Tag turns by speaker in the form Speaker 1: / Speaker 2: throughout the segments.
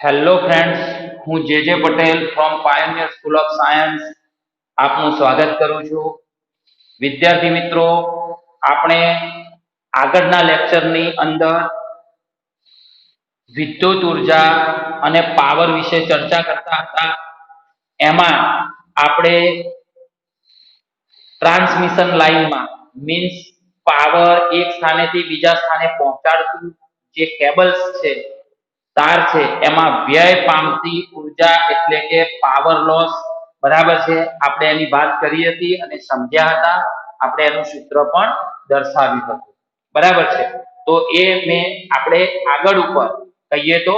Speaker 1: Hello friends, હું જે Patel from pioneer school of science આપનું સ્વાગત કરું છું. વિદ્યાર્થી મિત્રો, આપણે આગળના લેક્ચરની અંદર વિદ્યુત ઉર્જા અને પાવર વિશે ચર્ચા કરતા હતા. એમાં આપણે ટ્રાન્સમિશન લાઇનમાં મીન્સ પાવર એક સ્થાનેથી બીજા સ્થાને પહોંચાડતું જે કેબલ્સ છે, તાર છે, એમાં વ્યય પામતી ઉર્જા એટલે કે પાવર લોસ, બરાબર છે, આપણે એની વાત કરી હતી અને સમજ્યા હતા. આપણે એનું સૂત્ર પણ દર્શાવ્યું હતું, બરાબર છે. તો એ મેં આપણે આગળ ઉપર કહીએ તો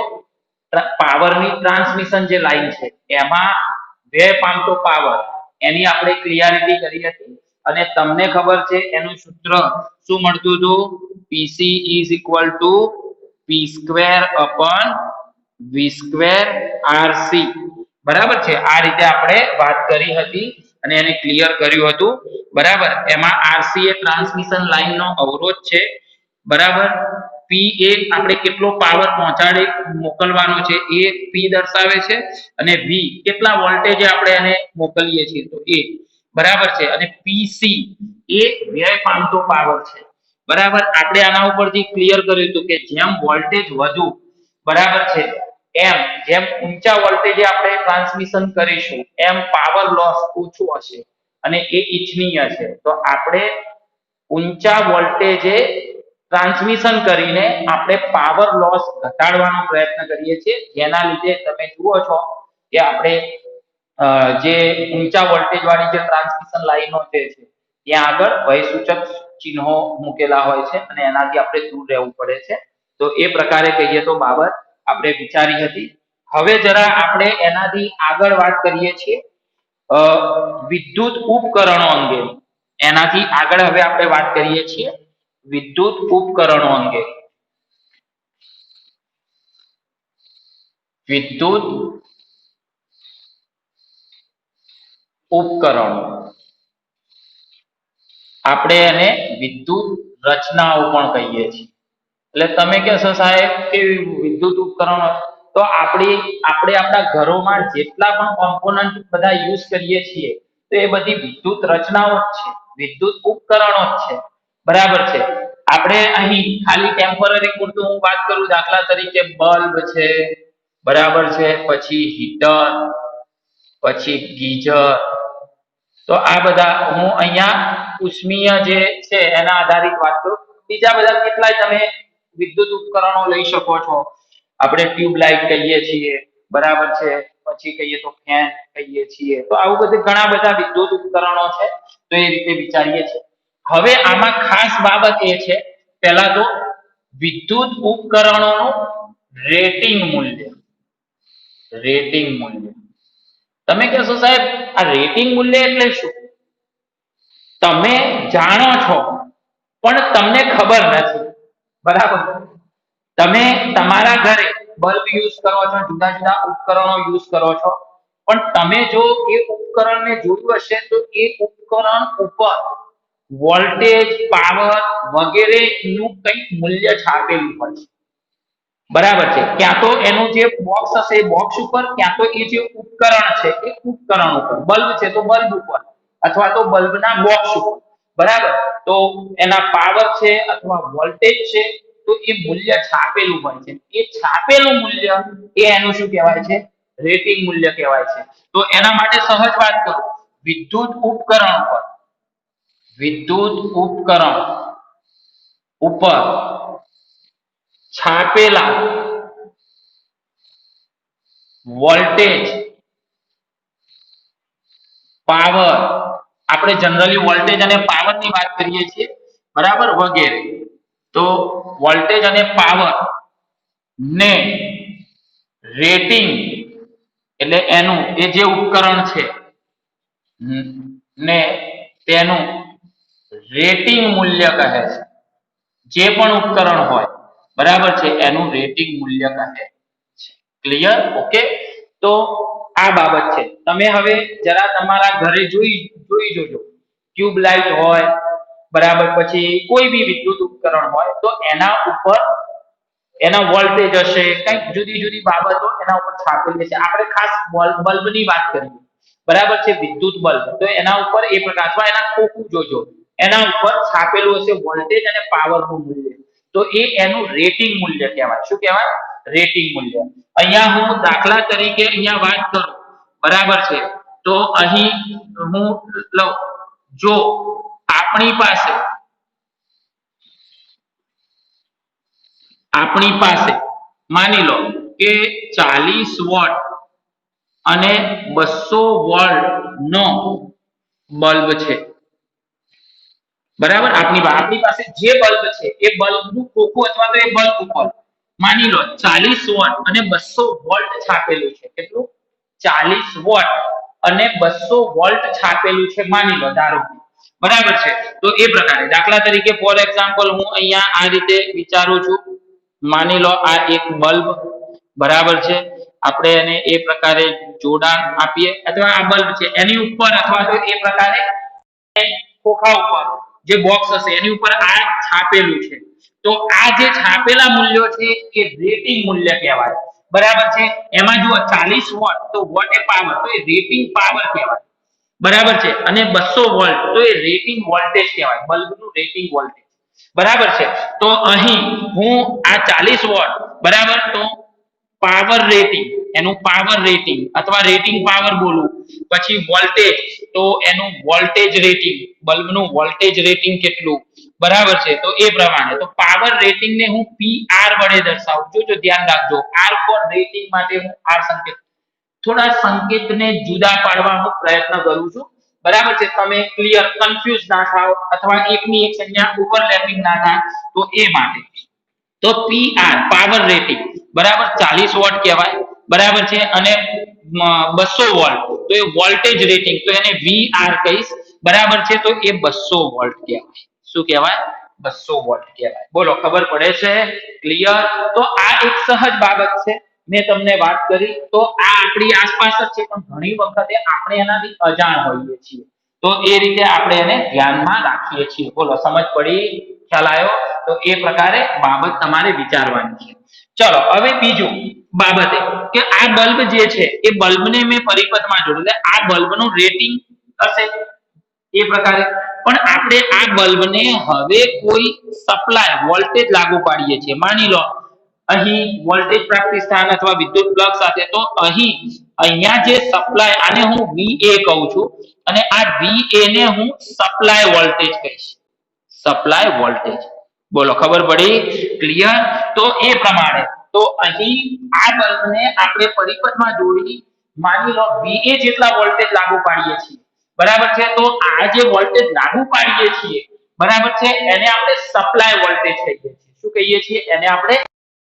Speaker 1: પાવરની ટ્રાન્સમિશન જે લાઈન છે એમાં વ્યય પામતો પાવર એની આપણે ક્લિયરિટી કરી હતી અને તમને ખબર છે એનું સૂત્ર શું મળતું હતું? PC is equal to P square upon V square RC, બરાબર છે. આ રીતે આપણે વાત કરી હતી અને એને ક્લિયર કર્યું હતું, બરાબર. એમાં RC એ ટ્રાન્સમિશન લાઇનનો અવરોધ છે, બરાબર. P એ આપણે કેટલો પાવર પહોંચાડી મોકલવાનો છે એ P દર્શાવે છે અને V કેટલા વોલ્ટેજ આપણે એને મોકલીએ છીએ તો એ, બરાબર છે. અને PC એ વ્યય પામતો પાવર છે, બરાબર. આપણે આના ઉપરથી ક્લિયર કર્યું હતું કે જેમ વોલ્ટેજ વધુ, બરાબર છે, એમ જેમ ઊંચા વોલ્ટેજે આપણે ટ્રાન્સમિશન કરીશું એમ પાવર લોસ ઓછું હશે અને એ ઈચ્છનીય છે. તો આપણે ઊંચા વોલ્ટેજે ટ્રાન્સમિશન કરીને આપણે પાવર લોસ ઘટાડવાનો પ્રયત્ન કરીએ છીએ, જેના લીધે તમે જુઓ છો કે આપણે જે ઊંચા વોલ્ટેજ વાળી જે ટ્રાન્સમિશન લાઈનો છે ત્યાં આગળ ભયસૂચક ચિહ્નો મૂકેલા હોય છે અને એનાથી આપણે દૂર રહેવું પડે છે. તો એ પ્રકારે કહીએ તો બાબત આપણે વિચારી હતી. હવે જરા આપણે એનાથી આગળ વાત કરીએ છીએ વિદ્યુત ઉપકરણો અંગે. એનાથી આગળ હવે આપણે વાત કરીએ છીએ વિદ્યુત ઉપકરણો અંગે. વિદ્યુત ઉપકરણો, આપણે એને વિદ્યુત રચનાઓ પણ કહીએ છીએ. એટલે તમે કહેશો સાહેબ કે વિદ્યુત ઉપકરણો, તો આપણે આપણા ઘરોમાં જેટલા પણ કોમ્પોનન્ટ બધા યુઝ કરીએ છીએ તો એ બધી વિદ્યુત રચનાઓ જ છે, વિદ્યુત ઉપકરણો જ છે, બરાબર છે. આપણે અહીં ખાલી ટેમ્પરરી પૂરતું હું વાત કરું, દાખલા તરીકે બલ્બ છે, બરાબર છે, પછી હીટર, પછી ગીઝર. તો આ બધા હું અહીંયા ઉષ્મીય જે છે એના આધારિત વાત કરું. બીજા બધા કેટલાય તમે વિદ્યુત ઉપકરણો લઈ શકો છો. આપણે ટ્યુબલાઇટ કહીએ છીએ, બરાબર છે, પછી કહીએ તો ફેન કહીએ છીએ. તો આવું બધું ઘણા બધા વિદ્યુત ઉપકરણો છે, તો એ રીતે વિચારીએ છીએ. હવે આમાં ખાસ બાબત એ છે, પહેલા તો વિદ્યુત ઉપકરણોનું રેટિંગ મૂલ્ય. રેટિંગ મૂલ્ય, તમે કહેશો સાહેબ આ રેટિંગ મૂલ્ય એટલે શું? તમે જાણો છો પણ તમને ખબર નથી, બરાબર. તમે તમારા ઘરે બલ્બ યુઝ કરો છો, જુદા જુદા ઉપકરણો યુઝ કરો છો, પણ તમે જો એ ઉપકરણને જોયું હશે તો એ ઉપકરણ ઉપર વોલ્ટેજ, પાવર વગેરે નું કંઈક મૂલ્ય છાપેલું હોય છે, બરાબર છે. ક્યાં તો એનું જે બોક્સ હશે એ બોક્સ ઉપર, ક્યાં તો એ જે ઉપકરણ છે એ ઉપકરણ ઉપર, બલ્બ છે તો બલ્બ ઉપર અથવા તો બલ્બના બોક્સ ઉપર, બરાબર. તો એના પાવર છે અથવા વોલ્ટેજ છે તો એ મૂલ્ય છાપેલું હોય છે. એ છાપેલું મૂલ્ય એ એનું શું કહેવાય છે? રેટિંગ મૂલ્ય કહેવાય છે. તો એના માટે સહજ વાત કરું, વિદ્યુત ઉપકરણ પર, વિદ્યુત ઉપકરણ ઉપર છાપેલા વોલ્ટેજ, પાવર, આપણે જનરલી વોલ્ટેજ અને પાવર ની વાત કરીએ છીએ, બરાબર, વગેરે. તો વોલ્ટેજ અને પાવર ને રેટિંગ એટલે એનું એ જે ઉપકરણ છે ને તેનું રેટિંગ મૂલ્ય કહે છે. જે પણ ઉપકરણ હોય, બરાબર છે, એનું રેટિંગ મૂલ્ય કહે છે. ક્લિયર? ઓકે. તો આ બાબત છે. તમે હવે જરા તમારા ઘરે જોઈ જોજો, ટ્યુબલાઇટ હોય, બરાબર, પછી કોઈ બી વિદ્યુત ઉપકરણ હોય તો એના ઉપર એના વોલ્ટેજ હશે, કઈક જુદી જુદી બાબતો એના ઉપર છાપેલી છે. આપણે ખાસ બલ્બની વાત કરીએ, બરાબર છે, વિદ્યુત બલ્બ, તો એના ઉપર એ પ્રકાર અથવા એના ખોખું જોજો, એના ઉપર છાપેલું હશે વોલ્ટેજ અને પાવર નું મૂલ્ય, તો એ એનું રેટિંગ મૂલ્ય કહેવાય. શું કહેવાય? રેટિંગ મૂલ્ય. અહીંયા હું દાખલા તરીકે અહીંયા વાત કરું, બરાબર છે, તો અહીં હું લઉં, જો આપણી પાસે માની લો કે 40 વોટ અને 200 વોલ્ટ નો બલ્બ છે, બરાબર. આપણી પાસે જે બલ્બ છે એ બલ્બનું ખોખું અથવા તો એ બલ્બ ઉપર માની લો 40 વોટ અને 200 વોલ્ટ છાપેલું છે. કેટલું? 40 વોટ અને 200 વોલ્ટ છાપેલું છે, માની લો, ધારો કે, બરાબર છે. તો એ પ્રકારે દાખલા તરીકે ફોર એક્ઝામ્પલ હું અહીંયા આ રીતે વિચારું છું, માની લો આ એક બલ્બ, બરાબર છે, આપણે એને એ પ્રકારે જોડાણ આપીએ, અથવા આ બલ્બ છે એની ઉપર અથવા તો એ પ્રકારે ખોખા ઉપર જે બોક્સ હશે એની ઉપર આ છાપેલું છે, તો આ જે છાપેલા મૂલ્યો છે એ રેટિંગ મૂલ્ય કહેવાય, બરાબર છે. એમાં જુઓ 40 વોટ, તો વોટ એ પાવર, તો એ રેટિંગ પાવર કહેવાય, બરાબર છે. અને 200 વોલ્ટ, તો એ રેટિંગ વોલ્ટેજ કહેવાય, બલ્બનું રેટિંગ વોલ્ટેજ, બરાબર છે. તો અહીં હું આ 40 વોટ, બરાબર, તો પાવર રેટિંગ, એનું પાવર રેટિંગ અથવા રેટિંગ પાવર બોલું, પછી વોલ્ટેજ, તો એનું વોલ્ટેજ રેટિંગ, બલ્બનું વોલ્ટેજ રેટિંગ કેટલું, બરાબર છે, તો એ પ્રમાણે તો પાવર રેટિંગ ને હું PR વડે દર્શાવું છું. જો ધ્યાન રાખજો, R ફોર રેટિંગ માટે હું R સંકેત, થોડા સંકેતને જુદા પાડવાનો પ્રયત્ન કરું છું, બરાબર છે. તમે ક્લિયર કન્ફ્યુઝ ના થાઓ અથવા એકની એક સંખ્યા ઓવરલેપિંગ ના થાય, તો એ માટે તો PR પાવર રેટિંગ, બરાબર, 40 વોટ કહેવાય, બરાબર છે. અને 200 વોલ્ટ, તો એ વોલ્ટેજ રેટિંગ, તો એને VR કહીશ, બરાબર છે. તો એ 200 વોલ્ટ કહેવાય. શું કહેવાય? 200 વોલ્ટ કહેવાય. બોલો, ખબર પડે છે? ક્લિયર? તો આ એક સહજ બાબત છે, મેં તમને વાત કરી, તો આ આપણી આસપાસ જ છે, પણ ઘણી વખતે આપણે એનાથી અજાણ હોઈએ છીએ, તો એ રીતે આપણે એને ધ્યાનમાં રાખીએ છીએ. બોલો, સમજ પડી? ખ્યાલ આવ્યો? તો એ પ્રકારે બાબત તમારે વિચારવાની છે. ચલો, હવે બીજું બાબતે કે આ બલ્બ જે છે એ બલ્બને મેં પરિપથમાં જોડ્યું, એટલે આ બલ્બનું રેટિંગ હશે એ પ્રકારે, પણ આપણે આ બલ્બને હવે કોઈ સપ્લાય વોલ્ટેજ લાગુ પાડીએ છીએ, માની લો અહીં વોલ્ટેજ પ્રાપ્તિ સ્થાન અથવા વિદ્યુત પ્લગ સાથે, તો અહીંયા જે સપ્લાય, આને હું VA કહું છું, અને આ VA ને હું સપ્લાય વોલ્ટેજ કહીશ, સપ્લાય વોલ્ટેજ. બોલો, ખબર પડી? ક્લિયર? તો એ પ્રમાણે તો અહીં આ બલ્બને આપણે પરિપથમાં જોડી, માની લો VA જેટલા વોલ્ટેજ લાગુ પાડીએ છીએ, બરાબર છે. તો આ જે વોલ્ટેજ લાગુ પાડીએ છીએ, બરાબર છે, એને આપણે સપ્લાય વોલ્ટેજ કહીએ છીએ. શું કહીએ છીએ? એને આપણે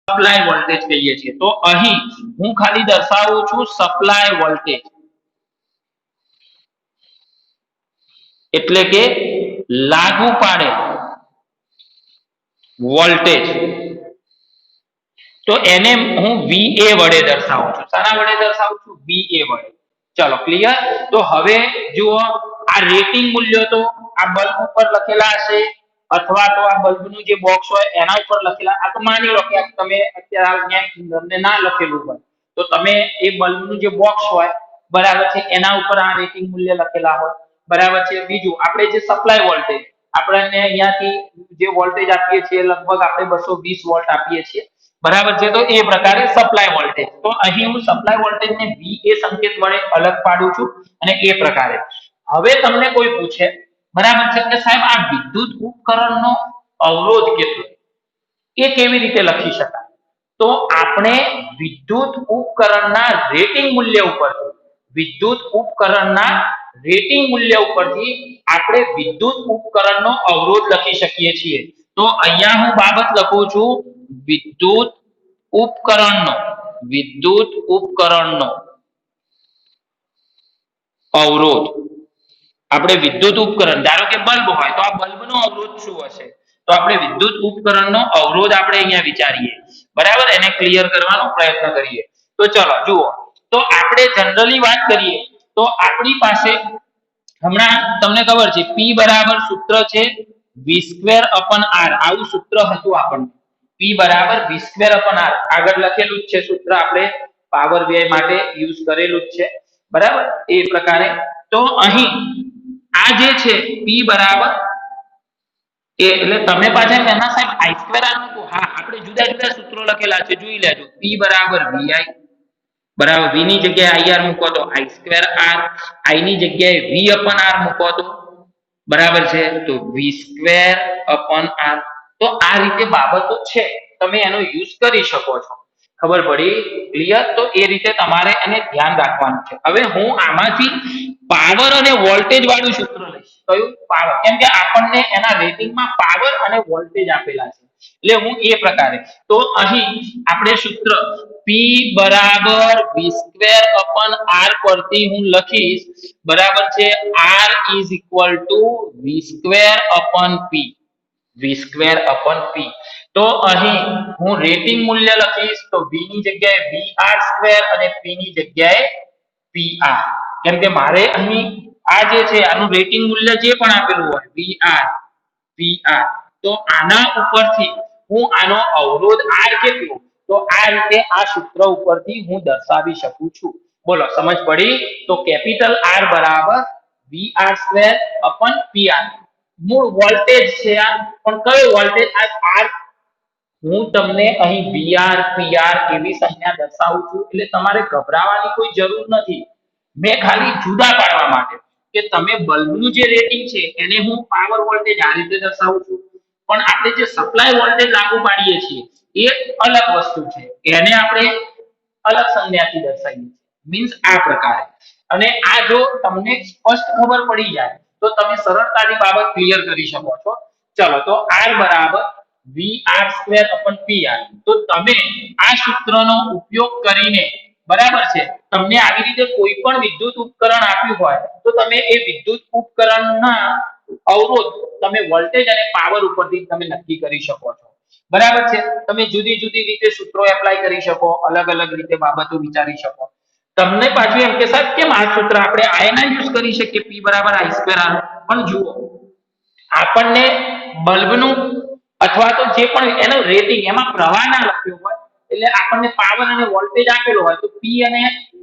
Speaker 1: સપ્લાય વોલ્ટેજ કહીએ છીએ. તો અહીં હું ખાલી દર્શાવું છું સપ્લાય વોલ્ટેજ, એટલે કે લાગુ પાડે વોલ્ટેજ, તો એને હું VA વડે દર્શાવું છું. શાના વડે દર્શાવું છું? VA વડે. ચલો, ક્લિયર? તો હવે જુઓ, આ રેટિંગ મૂલ્યો તો આ બલ્બ ઉપર લખેલા હશે, અથવા તો આ બલ્બનું જે બોક્સ હોય એના ઉપર લખેલા. આ તો માની લો કે તમે અત્યારે તમને ના લખેલું હોય, તો તમે એ બલ્બનું જે બોક્સ હોય, બરાબર છે, એના ઉપર આ રેટિંગ મૂલ્ય લખેલા હોય, બરાબર છે. બીજું, આપણે જે સપ્લાય વોલ્ટેજ, આપણને અહીંયાથી જે વોલ્ટેજ આપીએ છીએ લગભગ આપણે 220 વોલ્ટ આપીએ છીએ, બરાબર છે. તો એ પ્રકારે સપ્લાય વોલ્ટેજ, તો અહીં હું સપ્લાય વોલ્ટેજને VA સંકેત વડે અલગ પાડું છું, અને એ પ્રકારે હવે તમને કોઈ પૂછે, બરાબર છે, કે સાહેબ આ વિદ્યુત ઉપકરણનો અવરોધ કેટલો, એ કેવી રીતે લખી શકાય? તો આપણે વિદ્યુત ઉપકરણના રેટિંગ મૂલ્ય ઉપરથી, વિદ્યુત ઉપકરણના રેટિંગ મૂલ્ય ઉપરથી આપણે વિદ્યુત ઉપકરણનો અવરોધ લખી શકીએ છીએ. તો અહીંયા હું બાબત લખું છું વિદ્યુત ઉપકરણનો અવરોધ. આપણે વિદ્યુત ઉપકરણ, ધારો કે બલ્બ હોય, તો આ બલ્બનો અવરોધ શું હશે? તો આપણે વિદ્યુત ઉપકરણનો અવરોધ આપણે અહીંયા વિચારીએ, બરાબર, એને ક્લિયર કરવાનો પ્રયત્ન કરીએ. તો ચલો જુઓ, તો આપણે જનરલી વાત કરીએ તો આપણી પાસે હમણાં તમને ખબર છે P બરાબર સૂત્ર છે V² R, આવું સૂત્ર હતું આપણને. P P બરાબર V સ્ક્વેર અપોન R આગળ લખેલું જ છે સૂત્ર, આપણે પાવર વ્યય માટે યુઝ કરેલું જ છે, બરાબર એ પ્રકારે. તો અહીં આ જે છે P બરાબર એટલે તમે પાછા એના સાહેબ I સ્ક્વેર R મૂકો. હા, આપણે જુદા જુદા સૂત્રો લખેલા છે, જોઈ લેજો. P બરાબર VI બરાબર, V ની જગ્યાએ IR મૂકો તો I સ્ક્વેર R, I ની જગ્યાએ V અપોન R મૂકો તો બરાબર છે તો V સ્ક્વેર અપોન R. તો આ રીતે બાબતો છે, તમે એનો યુઝ કરી શકો છો. ખબર પડી? ક્લિયર? તો એ રીતે તમારે એને ધ્યાન રાખવાનું છે. હવે હું આમાંથી પાવર અને વોલ્ટેજ વાળું સૂત્ર લઈશ. કયું? પાવર. કેમ કે આપણને એના રેટિંગમાં પાવર અને વોલ્ટેજ આપેલા છે, એટલે હું એ પ્રકારે. તો અહીં આપણે સૂત્ર P બરાબર V સ્ક્વેર અપોન R પરથી હું લખીશ બરાબર છે R is equal to V square upon P. V square upon P. તો અહીં હું રેટિંગ મૂલ્ય લખીશ તો V ની જગ્યાએ VR સ્ક્વેર અને P ની જગ્યાએ PR. કેમ કે મારે અહીં આ જે છે આનું રેટિંગ મૂલ્ય જે પણ આપેલું હોય VR PR, તો આના ઉપરથી હું આનો અવરોધ R કેટલો, તો આ રીતે આ સૂત્ર ઉપરથી હું દર્શાવી શકું છું. બોલો, સમજ પડી? તો કેપિટલ R બરાબર VR સ્ક્વેર અપોન PR. મૂળ વોલ્ટેજ છે આ, પણ કયો વોલ્ટેજ? આ R. હું તમને અહીં VR PR એવી સંખ્યા દર્શાવું છું, એટલે તમારે ગભરાવાની કોઈ જરૂર નથી. મેં ખાલી જુદા પાડવા માટે કે તમે બલ્બનું જે રેટિંગ છે એને હું પાવર વોલ્ટેજ આ રીતે દર્શાવું છું, પણ આપણે જે સપ્લાય વોલ્ટેજ લાગુ પાડીએ છીએ એ અલગ વસ્તુ છે, એને આપણે અલગ સંજ્ઞાથી દર્શાવીએ છીએ. મીન્સ આ પ્રકારે. અને આ જો તમને સ્પષ્ટ ખબર પડી જાય તો તમે સરળતાથી બાબત ક્લિયર કરી શકો છો. ચલો, તો R બરાબર VR સ્ક્વેર અપોન PR. તો તમે આ સૂત્રનો ઉપયોગ કરીને બરાબર છે, તમને આવી રીતે કોઈ પણ વિદ્યુત ઉપકરણ આપ્યું હોય તો તમે એ વિદ્યુત ઉપકરણના અવરોધ તમે વોલ્ટેજ અને પાવર ઉપરથી તમે નક્કી કરી શકો છો. બરાબર છે? તમે જુદી જુદી રીતે સૂત્રો એપ્લાય કરી શકો, અલગ અલગ રીતે બાબતો વિચારી શકો. તમને પાછું એમ કે સાહેબ કેમ આ સૂત્ર આપણે આયના યુઝ કરી શકીએ P બરાબર I સ્ક્વેર R. પણ જુઓ, આપણને બલ્બનું અથવા તો જે પણ એનો રેટિંગ એમાં પ્રવાહ ના લખ્યો હોય, એટલે આપણને પાવર અને વોલ્ટેજ આપેલો હોય તો P અને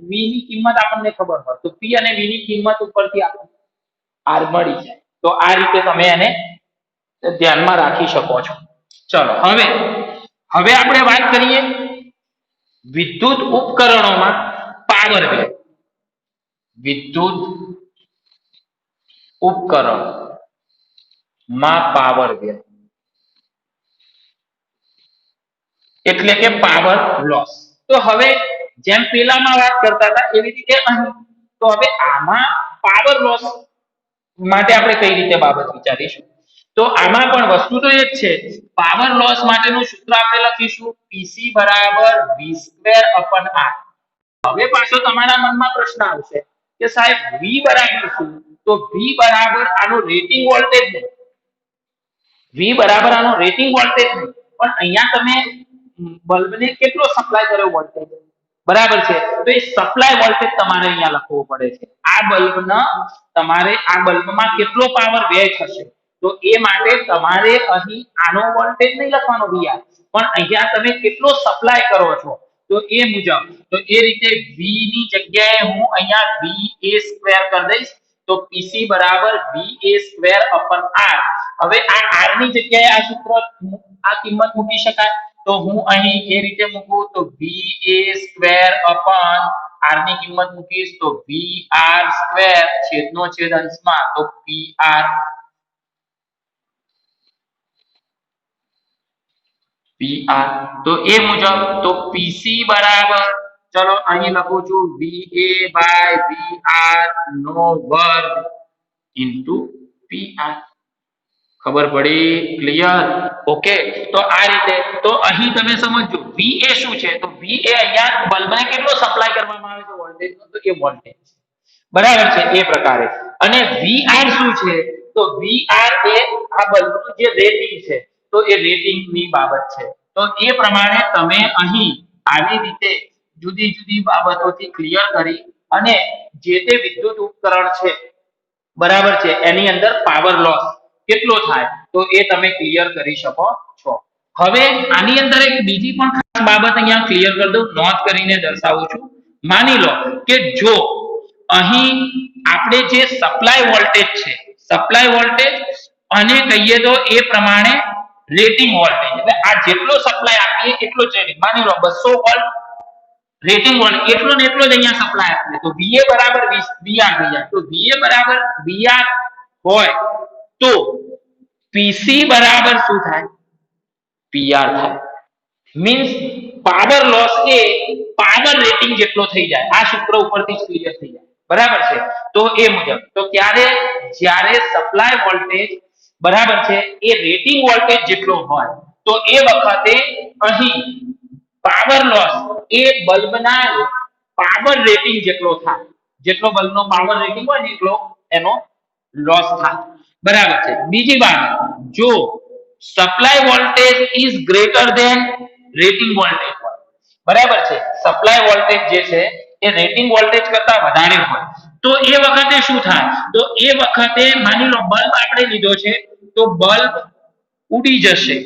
Speaker 1: V ની કિંમત આપણને ખબર હોય તો P અને V ની કિંમત ઉપરથી આપણને R મળી જાય. તો આ રીતે તમે એને ધ્યાનમાં રાખી શકો છો. ચલો, હવે આપણે વાત કરીએ વિદ્યુત ઉપકરણોમાં પાવર વ્યય. વિદ્યુત ઉપકરણ માં પાવર વ્યય એટલે કે પાવર લોસ. તો હવે જેમ પેલામાં વાત કરતા હતા એવી રીતે અહીં, તો હવે આમાં પાવર લોસ માટે આપણે કઈ રીતે બાબત વિચારીશું? તો આમાં પણ વસ્તુ તો એ જ છે. પાવર લોસ માટેનું સૂત્ર આપણે લખીશું PC બરાબર V સ્ક્વેર અપોન R. હવે પાછો તમારા મનમાં પ્રશ્ન આવશે કે સાહેબ V બરાબર શું? તો V બરાબર આનો રેટિંગ વોલ્ટેજ નહીં. V બરાબર આનો રેટિંગ વોલ્ટેજ નહીં, પણ અહીંયા તમે બલ્બને કેટલો સપ્લાય કર્યો વોલ્ટેજ, બરાબર છે, તો એ સપ્લાય વોલ્ટેજ તમારે અહીંયા લખવો પડે છે. આ બલ્બના તમારે આ બલ્બમાં કેટલો પાવર વ્યય થશે, તો એ માટે તમારે અહીં આનો વોલ્ટેજ નહીં લખવાનો VR, પણ અહીંયા તમે કેટલો સપ્લાય કરો છો તો એ મુજબ, તો એ રીતે V ની જગ્યાએ હું અહીંયા VA સ્ક્વેર કરી દઈશ. તો PC બરાબર VA સ્ક્વેર અપોન R. હવે આ R ની જગ્યાએ આ સૂત્ર આ કિંમત મૂકી શકાય, તો હું અહીં એ રીતે મૂકું તો VA સ્ક્વેર અપોન R ની કિંમત મૂકીશ તો VR સ્ક્વેર છેદનો છેદ અંશમાં તો PR. તો એ મુજબ તો PC બરાબર, ચલો અહીં લખું છું VA બાય VR નો વર્ગ ઇન્ટુ PR. ખબર પડી? ક્લિયર? ઓકે. તો આ રીતે તો અહીં તમે સમજો VA શું છે, તો VA અહીંયા બલ્બને કેટલો સપ્લાય કરવામાં આવે છે વોલ્ટેજ, તો એ વોલ્ટેજ બરાબર છે એ પ્રકારે. અને VR શું છે, તો VR એ આ બલ્બનું જે રેટિંગ છે તો એ રેટિંગ ની બાબત છે. તો એ પ્રમાણે તમે અહીં આવી રીતે જુદી જુદી બાબતોથી ક્લિયર કરી અને જે તે વિદ્યુત ઉપકરણ છે બરાબર છે એની અંદર પાવર લોસ કેટલો થાય તો એ તમે ક્લિયર કરી શકો છો. હવે આની અંદર એક બીજી પણ ખાસ બાબત અહીંયા ક્લિયર કરી દઉં, નોંધ કરીને દર્શાવું છું. માની લો કે જો અહીં આપણે જે સપ્લાય વોલ્ટેજ છે, સપ્લાય વોલ્ટેજ અને કહીએ તો એ પ્રમાણે રેટિંગ વોલ્ટેજ, એટલે આ જેટલો સપ્લાય આપીએ એટલો જ રેટિંગ, માની લો 200 વોલ્ટ રેટિંગ વોલ્ટેજ એટલો ને એટલો જ અહીંયા સપ્લાય આપીએ તો VA બરાબર VR થઈ જાય. તો VA બરાબર VR હોય તો PC બરાબર શું થાય? PR થાય. મીન્સ પાવર લોસ એ પાવર રેટિંગ જેટલો થઈ જાય. આ સૂત્ર ઉપરથી જ ક્લિયર થઈ જાય. બરાબર છે? તો એ મુજબ તો જ્યારે સપ્લાય વોલ્ટેજ બરાબર છે એ રેટિંગ વોલ્ટેજ જેટલો હોય તો એ વખતે અહીં પાવર લોસ એ બલ્બના પાવર રેટિંગ જેટલો થાય. જેટલો બલ્બનો પાવર રેટિંગ હોય ને એટલો એનો લોસ થાય. બરાબર છે? બીજી વાત, જો supply voltage is greater than rating voltage હોય, બરાબર છે? સપ્લાય વોલ્ટેજ જે છે એ રેટિંગ વોલ્ટેજ કરતા વધારે હોય તો એ વખતે શું થાય? તો એ વખતે માની લો બલ્બ આપણે લીધો છે તો બલ્બ ઉડી જશે.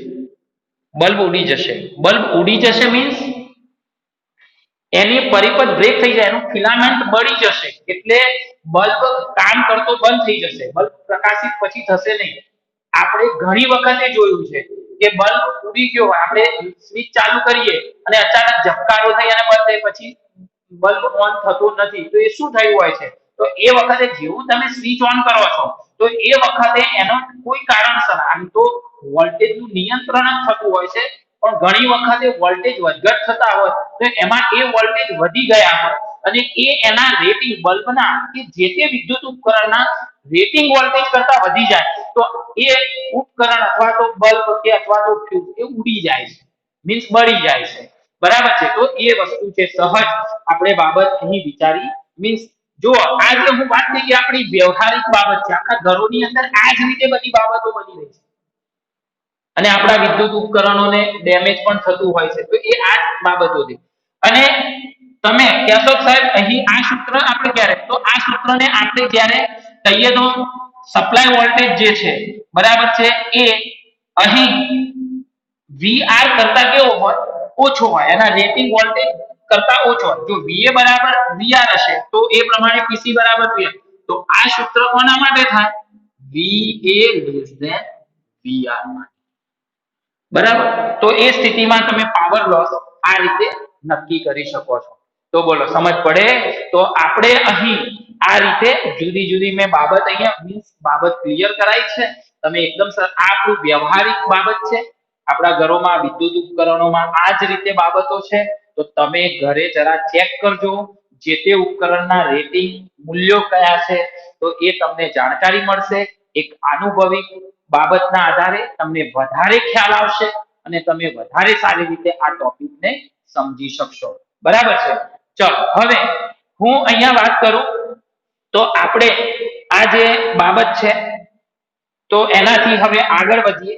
Speaker 1: બલ્બ ઉડી જશે. બલ્બ ઉડી જશે મીન્સ એની પરિપથ બ્રેક થઈ જાય, એનું ફિલામેન્ટ બળી જશે, એટલે બલ્બ કામ કરતો બંધ થઈ જશે. બલ્બ પ્રકાશિત પછી થશે નહીં. આપણે ઘણી વખતે જોયું છે કે બલ્બ ઉડી ગયો હોય, આપણે સ્વિચ ચાલુ કરીએ અને અચાનક ઝબકારો થઈ અને બંધ થાય, પછી બલ્બ ઓન થતો નથી. તો એ શું થયું હોય છે? તો એ વખતે જેવું તમે સ્વિચ ઓન કરો છો તો એ વખતે એનો કોઈ કારણસર, આમ તો વોલ્ટેજનું નિયંત્રણ જ થતું હોય છે, પણ ઘણી વખતે વોલ્ટેજ વધઘટ થતા હોય તો એમાં એ વોલ્ટેજ વધી ગયા હોય અને એ એના રેટિંગ બલ્બના કે જે તે વિદ્યુત ઉપકરણના રેટિંગ વોલ્ટેજ કરતા વધી જાય તો એ ઉપકરણ અથવા તો બલ્બ કે અથવા તો ફ્યુઝ એ ઉડી જાય છે, મીન્સ બળી જાય છે. બરાબર છે? તો એ વસ્તુ છે, સહજ આપણે બાબત અહીં વિચારી. મીન્સ જો આ જે હું વાત કરી કે આપણી વ્યવહારિક બાબત છે, આખા ઘરોની અંદર આ જ રીતે બધી બાબતો બની રહી છે અને આપણા વિદ્યુત ઉપકરણોને ડેમેજ પણ થતું હોય છે. તો એ આ જ બાબતો છે. અને તમે કહેશો સાહેબ અહીં આ સૂત્ર આપણે ક્યારે, તો આ સૂત્રને આપણે જ્યારે કહીએ તો સપ્લાય વોલ્ટેજ જે છે બરાબર છે એ અહીં VR કરતા કેવો હોય? ઓછો હોય. એના રેટિંગ વોલ્ટેજ કરતા ઓછો હોય. જો VA બરાબર VR હશે તો એ પ્રમાણે PC બરાબર VR. તો આ સૂત્ર કોના માટે થાય? VA less than VR માટે. બરાબર? તો એ સ્થિતિમાં તમે પાવર લોસ આ રીતે નક્કી કરી શકો છો. તો બોલો સમજ પડે? તો આપણે અહીં આ રીતે જુદી જુદી મેં બાબત અહીંયા મીન્સ બાબત ક્લિયર કરાઈ છે. તમે એકદમ આ આપણું વ્યવહારિક બાબત છે. આપણા ઘરોમાં વિદ્યુત ઉપકરણોમાં આ જ રીતે બાબતો છે. તો તમે ઘરે જરા ચેક કરજો, જે તે ઉપકરણના રેટિંગ મૂલ્યો કયા છે તો એ તમને જાણકારી મળશે. એક અનુભવી બાબતના આધારે તમને વધારે ખ્યાલ આવશે અને તમે વધારે સારી રીતે આ ટોપિકને સમજી શકશો. બરાબર છે? ચલો હવે હું અહીંયા વાત કરું તો આપણે આ જે બાબત છે તો એનાથી હવે આગળ વધીએ.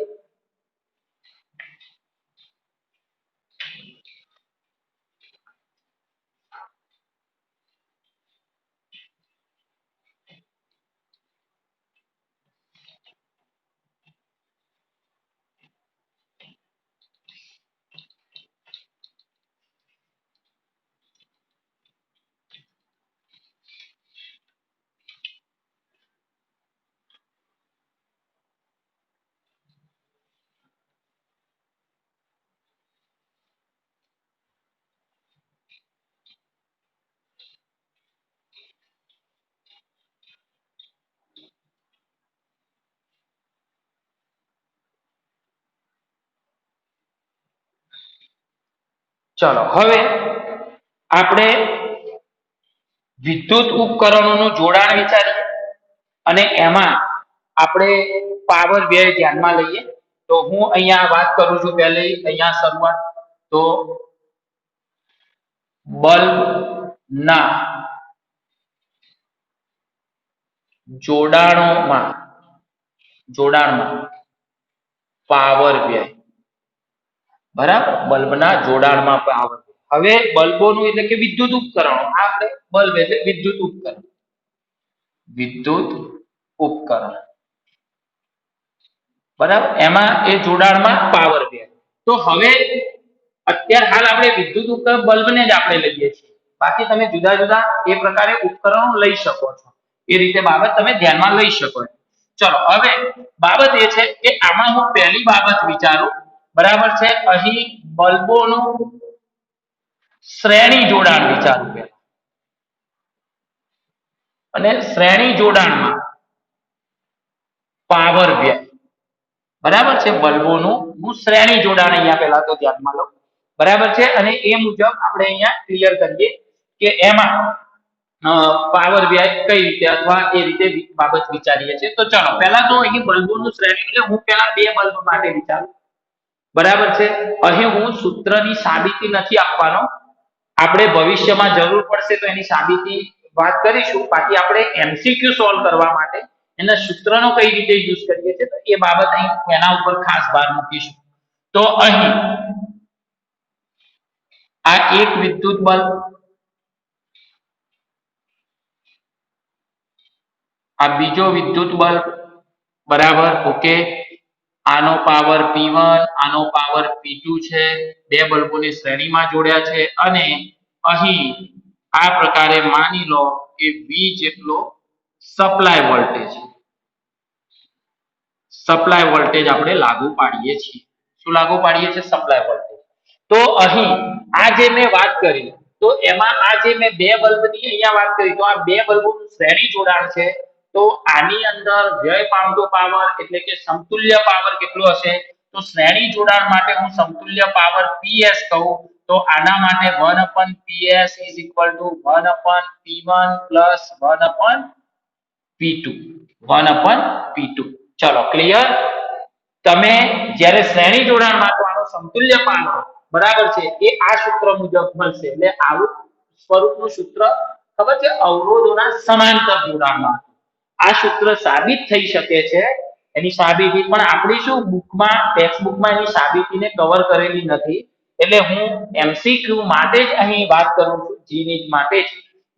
Speaker 1: ચલો હવે આપણે વિદ્યુત ઉપકરણોનું જોડાણ વિચારીએ અને એમાં આપણે પાવર વ્યય ધ્યાનમાં લઈએ. તો હું અહીંયા વાત કરું છું પહેલી અહીંયા શરૂઆત, તો બલ્બના જોડાણમાં પાવર વ્યય. બરાબર? બલ્બના જોડાણમાં પાવર. હવે બલ્બોનું એટલે કે વિદ્યુત ઉપકરણો, આપણે બલ્બ એટલે વિદ્યુત ઉપકરણ, વિદ્યુત ઉપકરણ. બરાબર? એમાં એ જોડાણમાં પાવર વ્યય. તો હવે અત્યારે હાલ આપણે વિદ્યુત ઉપકરણ બલ્બને જ આપણે લઈએ છીએ, બાકી તમે જુદા જુદા એ પ્રકારે ઉપકરણો લઈ શકો છો, એ રીતે બાબત તમે ધ્યાનમાં લઈ શકો છો। ચલો હવે બાબત એ છે કે આમાં હું પહેલી બાબત વિચારું, બરાબર છે, અહીં બલ્બોનું શ્રેણી જોડાણ વિચારું પહેલા, અને શ્રેણી જોડાણમાં પાવર વ્યય, બરાબર છે, બલ્બોનું હું શ્રેણી જોડાણ અહીંયા પહેલા તો ધ્યાનમાં લઉં, બરાબર છે, અને એ મુજબ આપણે અહીંયા ક્લિયર કરીએ કે એમાં પાવર વ્યય કઈ રીતે અથવા એ રીતે બાબત વિચારીએ છીએ। તો ચાલો પહેલા તો અહીં બલ્બોનું શ્રેણી એટલે હું પહેલા બે બલ્બ માટે વિચારું, બરાબર છે, અહીં હું સૂત્રની સાબિતી નથી આપવાનો, આપણે ભવિષ્યમાં જરૂર પડશે તો એની સાબિતી વાત કરીશું, બાકી આપણે એમસીક્યુ સોલ્વ કરવા માટે એના સૂત્રનો કઈ રીતે યુઝ કરીએ છીએ તો એ બાબત અહીં એના ઉપર ખાસ ભાર મૂકીશું। તો અહીં આ એક વિદ્યુત બલ્બ, આ બીજો વિદ્યુત બલ્બ, બરાબર, ઓકે, આનો પાવર P1 આનો પાવર P2 છે, બે બલ્બોની શ્રેણીમાં જોડ્યા છે, અને અહીં આ પ્રકારે માની લો કે V જેટલો સપ્લાય વોલ્ટેજ આપણે લાગુ પાડીએ છીએ। શું લાગુ પાડીએ છીએ? Supply voltage. તો અહીં આ જે મેં વાત કરી, તો એમાં આ જે મેં બે બલ્બની અહીંયા વાત કરી, તો આ બે બલ્બોનું શ્રેણી જોડાણ છે, તો આની અંદર વ્યય પામતો પાવર એટલે કે સમતુલ્ય પાવર કેટલો હશે? તો શ્રેણી જોડાણ માટે હું સમતુલ્ય પાવર PS કહું તો આના માટે 1/PS = 1/P1 + 1/P2, 1/P2। ચલો ક્લિયર? તમે જ્યારે શ્રેણી જોડાણમાં તો આનો સમતુલ્ય પાવર, બરાબર છે, એ આ સૂત્ર મુજબ મળશે, એટલે આવું સ્વરૂપનું સૂત્ર ખબર છે, અવરોધોના સમાંતર જોડાણમાં આ સૂત્ર સાબિત થઈ શકે છે, એની સાબિતી પણ આપણી શું બુકમાં ટેક્સ્ટ બુકમાં એની સાબિતીને કવર કરેલી નથી, એટલે હું એમસીક્યુ માટે જ અહીં વાત કરું છું, જીનીટ માટે જ,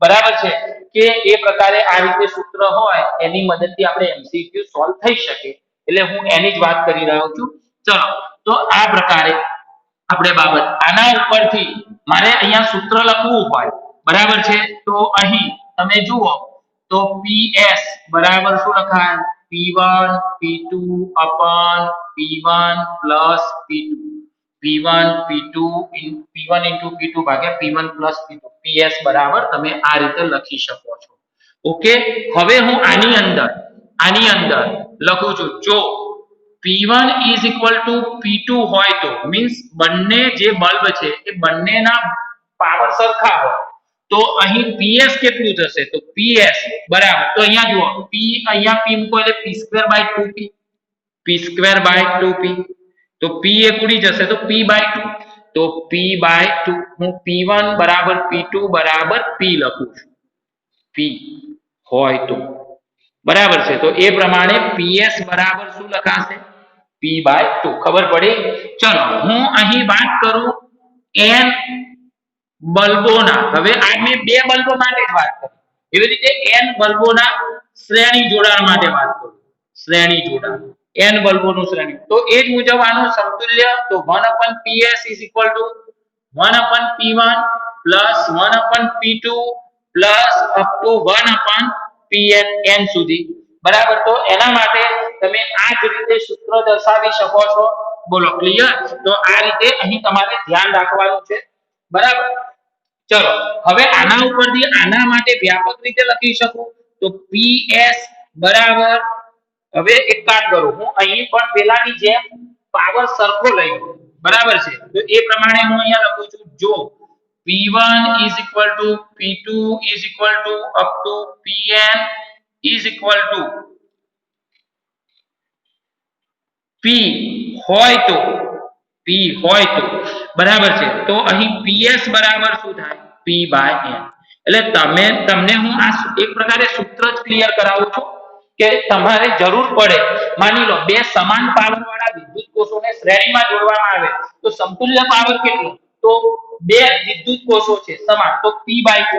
Speaker 1: બરાબર છે, કે એ પ્રકારે આ રીતે સૂત્ર હોય એની મદદથી આપણે એમસીક્યુ સોલ્વ થઈ શકે, એટલે હું એની જ વાત કરી રહ્યો છું। ચલો તો આ પ્રકારે આપણે બાબત આના ઉપરથી મારે અહીંયા સૂત્ર લખવું હોય, બરાબર છે, તો અહીં તમે જુઓ તો PS બરાબર શું લખાય? P1 P2 P1 + P2 P1 into P2 ભાગ્યા P1 + P2 PS બરાબર તમે આ રીતે લખી શકો છો। ઓકે, હવે હું આની અંદર લખું છું, જો P1 = P2 હોય તો મીન્સ બંને જે બલ્બ છે એ બંનેના પાવર સરખા હોય તો અહીં PS કેટલું થશે? તો PS બરાબર, તો અહીંયા જુઓ P, અહીંયા P મૂકો એટલે P²/2P, તો P એ ઉડી જશે તો P/2, તો P/2 હું P1 = P2 = P લખું છું, P હોય તો, બરાબર છે, તો એ પ્રમાણે PS બરાબર શું લખાશે? P/2, ખબર પડી? ચલો હું અહીં વાત કરું n બલ્બોના, હવે આ મેં બે બલ્બો માટે જ વાત કરી, એવી રીતે n બલ્બોના શ્રેણી જોડાણ માટે વાત કરું, શ્રેણી જોડાણ n બલ્બોનું શ્રેણી, તો એ જ મુજબ આનું સમતુલ્ય, તો 1/PS = 1/P1 + 1/P2 + up to 1/Pn n સુધી, બરાબર, તો એના માટે તમે આ જ રીતે સૂત્ર દર્શાવી શકો છો। બોલો ક્લિયર? તો આ રીતે અહીં તમારે ધ્યાન રાખવાનું છે, બરાબર। ચલો હવે આના ઉપરથી આના માટે વ્યાપક રીતે લખી શકું તો PS બરાબર, હવે એક કામ કરું, હું અહીં પણ પેલાની જેમ પાવર સરખો લઈ લઉં, બરાબર છે, તો એ પ્રમાણે હું અહીંયા લખું છું, જો P1 = P2 = up to Pn = P હોય તો, બરાબર છે, તો અહીં PS બરાબર શું થાય? P/n। એટલે તમને હું આ એક પ્રકારે સૂત્ર જ ક્લિયર કરાવું છું કે તમારે જરૂર પડે, માની લો બે સમાન પાવર વાળા વિદ્યુત કોષોને શ્રેણીમાં જોડવામાં આવે તો સમતુલ્ય પાવર કેટલો? તો બે વિદ્યુત કોષો છે સમાન તો P/2,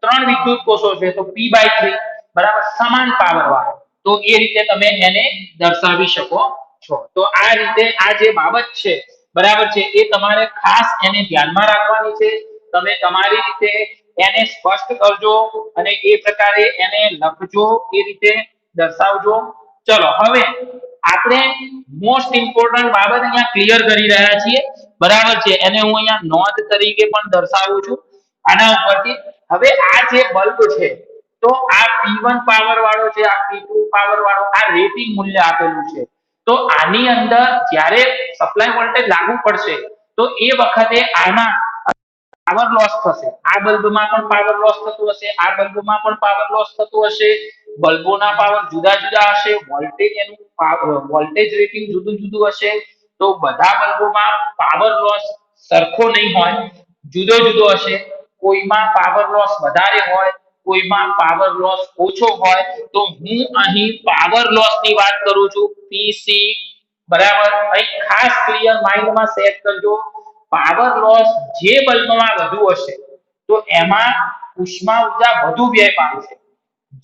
Speaker 1: ત્રણ વિદ્યુત કોષો છે તો P/3, બરાબર, સમાન પાવર વાળા, તો એ રીતે તમે એને દર્શાવી શકો છો। તો આ રીતે આ જે બાબત છે બરાબર છે, એ તમારે ખાસ એને ધ્યાનમાં રાખવાની છે. તમે તમારી રીતે એને સ્પષ્ટ કરજો અને એ પ્રકારે એને લખજો, એ રીતે દર્શાવજો. ચલો હવે આપણે મોસ્ટ ઇમ્પોર્ટન્ટ બાબત અહીંયા ક્લિયર કરી રહ્યા છીએ, બરાબર છે, એને હું અહીંયા નોંધ તરીકે પણ દર્શાવું છું આના ઉપરથી. હવે આ જે બલ્બ છે, તો આ P1 પાવર વાળો છે, આ P2 પાવર વાળો, આ રેટિંગ મૂલ્ય આપેલું છે. તો આની અંદર જ્યારે સપ્લાય વોલ્ટેજ લાગુ પડશે તો એ વખતે આમાં પાવર લોસ થશે. આ બલ્બમાં પણ પાવર લોસ થતું હશે, આ બલ્બમાં પણ પાવર લોસ થતું હશે. બલ્બોના પાવર જુદા જુદા હશે, વોલ્ટેજ એનું વોલ્ટેજ રેટિંગ જુદું જુદું હશે. તો બધા બલ્બોમાં પાવર લોસ સરખો નહીં હોય, જુદો જુદો હશે. કોઈમાં પાવર લોસ વધારે હોય, કોઈમાં પાવર લોસ ઓછો હોય. તો હું અહીં પાવર લોસ ની વાત કરું છું, પીસી, બરાબર. અહીં ખાસ ક્લિયર માઇન્ડમાં સેટ કરજો, પાવર લોસ જે બલ્બમાં વધુ હશે તો એમાં ઉષ્મા ઉર્જા વધુ વ્યય પામશે.